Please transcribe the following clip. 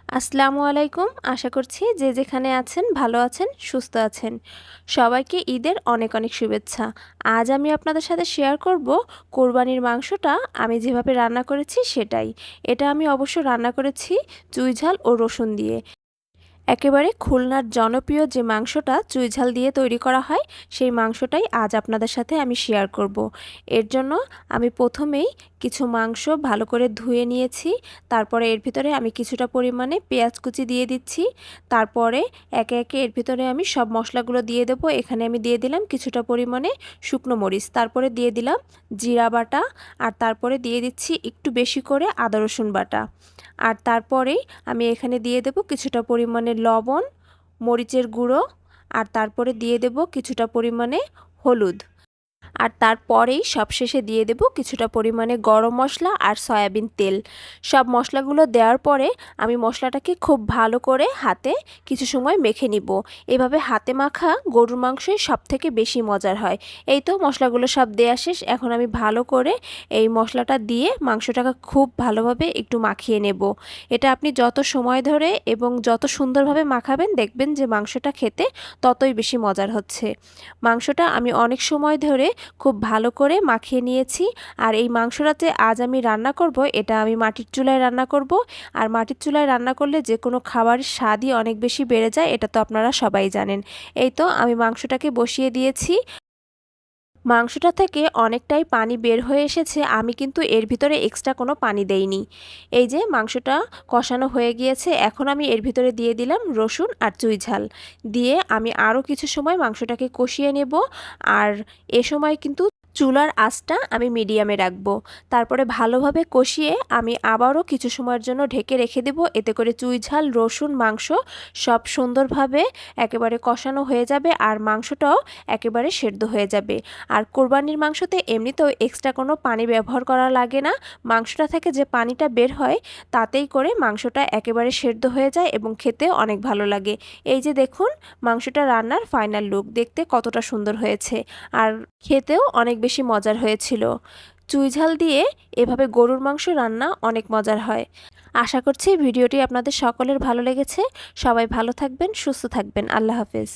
আসসালামু আলাইকুম। আশা করছি যে যেখানে আছেন ভালো আছেন, সুস্থ আছেন। সবাইকে ঈদের অনেক অনেক শুভেচ্ছা। আজ আমি আপনাদের সাথে শেয়ার করব কোরবানির মাংসটা আমি যেভাবে রান্না করেছি সেটাই। এটা আমি অবশ্য রান্না করেছি চুইঝাল ও রসুন দিয়ে। একেবারে খুলনার জনপ্রিয় যে মাংসটা চুইঝাল দিয়ে তৈরি করা হয়, সেই মাংসটাই আজ আপনাদের সাথে আমি শেয়ার করব। এর জন্য আমি প্রথমেই কিছু মাংস ভালো করে ধুয়ে নিয়েছি। তারপরে এর ভিতরে আমি কিছুটা পরিমাণে পেঁয়াজ কুচি দিয়ে দিচ্ছি। তারপরে একে একে এর ভিতরে আমি সব মশলাগুলো দিয়ে দেব। এখানে আমি দিয়ে দিলাম কিছুটা পরিমাণে শুকনো মরিচ, তারপরে দিয়ে দিলাম জিরা বাটা, আর তারপরে দিয়ে দিচ্ছি একটু বেশি করে আদা রসুন বাটা। আর তারপরেই আমি এখানে দিয়ে দেব কিছুটা পরিমাণে লবণ, মরিচের গুঁড়ো, আর তারপরে দিয়ে দেব কিছুটা পরিমাণে হলুদ। আর তারপরেই সবশেষে দিয়ে দেব কিছুটা পরিমাণে গরম মশলা আর সয়াবিন তেল। সব মশলাগুলো দেওয়ার পরে আমি মশলাটাকে খুব ভালো করে হাতে কিছু সময় মেখে নিব। এভাবে হাতে মাখা গরুর মাংসই সবথেকে বেশি মজার হয়। এই তো মশলাগুলো সব দেয়া শেষ। এখন আমি ভালো করে এই মশলাটা দিয়ে মাংসটাকে খুব ভালোভাবে একটু মাখিয়ে নেব। এটা আপনি যত সময় ধরে এবং যত সুন্দরভাবে মাখাবেন, দেখবেন যে মাংসটা খেতে ততই বেশি মজার হচ্ছে। মাংসটা আমি অনেক সময় ধরে খুব ভালো করে মাখিয়ে নিয়েছি। আর এই মাংসটাতে আজ আমি রান্না করব, এটা আমি মাটির চুলায় রান্না করব। আর মাটির চুলায় রান্না করলে যে কোনো খাবারের স্বাদই অনেক বেশি বেড়ে যায়, এটা তো আপনারা সবাই জানেন। এই তো আমি মাংসটাকে বসিয়ে দিয়েছি। মাংসটা থেকে অনেকটাই পানি বের হয়ে এসেছে। আমি কিন্তু এর ভিতরে এক্সট্রা কোনো পানি দেইনি। এই যে মাংসটা কষানো হয়ে গিয়েছে, এখন আমি এর ভিতরে দিয়ে দিলাম রসুন আর চুইঝাল দিয়ে আমি আরও কিছু সময় মাংসটাকে কষিয়ে নেব। আর এ সময় কিন্তু চুলার আঁচটা আমি মিডিয়ামে রাখবো। তারপরে ভালোভাবে কষিয়ে আমি আবারও কিছু সময়ের জন্য ঢেকে রেখে দেব। এতে করে চুইঝাল, রসুন, মাংস সব সুন্দরভাবে একেবারে কষানো হয়ে যাবে আর মাংসটাও একেবারে সেদ্ধ হয়ে যাবে। আর কোরবানির মাংসতে এমনিতেও এক্সট্রা কোনো পানি ব্যবহার করা লাগে না। মাংসটা থেকে যে পানিটা বের হয় তাতেই করে মাংসটা একেবারে সেদ্ধ হয়ে যায় এবং খেতে অনেক ভালো লাগে। এই যে দেখুন মাংসটা রান্নার ফাইনাল লুক দেখতে কতটা সুন্দর হয়েছে, আর খেতেও অনেক বেশি মজার হয়েছিল। চুইঝাল দিয়ে এভাবে গরুর মাংস রান্না অনেক মজার হয়। আশা করছি ভিডিওটি আপনাদের সকলের ভালো লেগেছে। সবাই ভালো থাকবেন, সুস্থ থাকবেন। আল্লাহ হাফেজ।